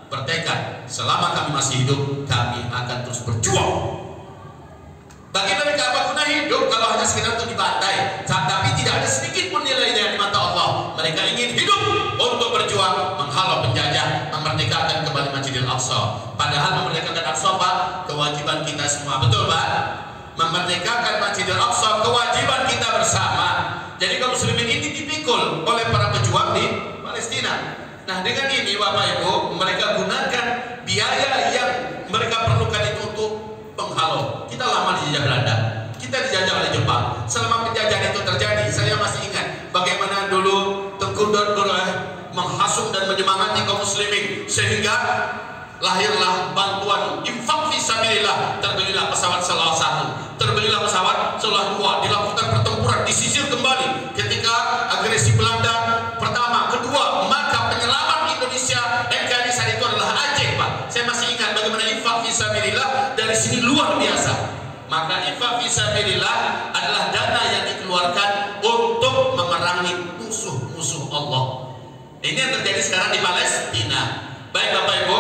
bertekad selama kami masih hidup kami akan terus berjuang. Bagi mereka apa guna hidup kalau hanya sekedar untuk dibantai, tapi tidak ada sedikit pun nilainya di mata Allah. Mereka ingin hidup untuk berjuang menghalau penjajah, memerdekakan kembali Masjidil Aqsa. Padahal memerdekakan Aqsa, Pak, kewajiban kita semua, betul Pak? Memerdekakan Masjidil Aqsa kewajiban kita bersama. Jadi kaum muslimin ini dipikul oleh para pejuang di Palestina. Nah, dengan ini Bapak Ibu, mereka gunakan biaya yang mereka perlukan itu untuk penghalau. Kita lama dijajah Belanda, kita dijajah oleh Jepang. Selama penjajahan itu terjadi, saya masih ingat bagaimana dulu Tengku Darul menghasung dan menyemangati kaum muslimin sehingga lahirlah bantuan infak fisabilillah. Terbelilah pesawat Salah 1, terbelilah pesawat Salah 2, dilakukan pertempuran, disisir kembali ketika agresi Belanda pertama, kedua, maka penyelamat Indonesia NKRI saat itu adalah Aceh, Pak. Saya masih ingat bagaimana infak fisabilillah dari sini luar biasa. Maka infak fisabilillah adalah dana yang dikeluarkan untuk memerangi musuh-musuh Allah. Ini yang terjadi sekarang di Palestina. Baik Bapak Ibu,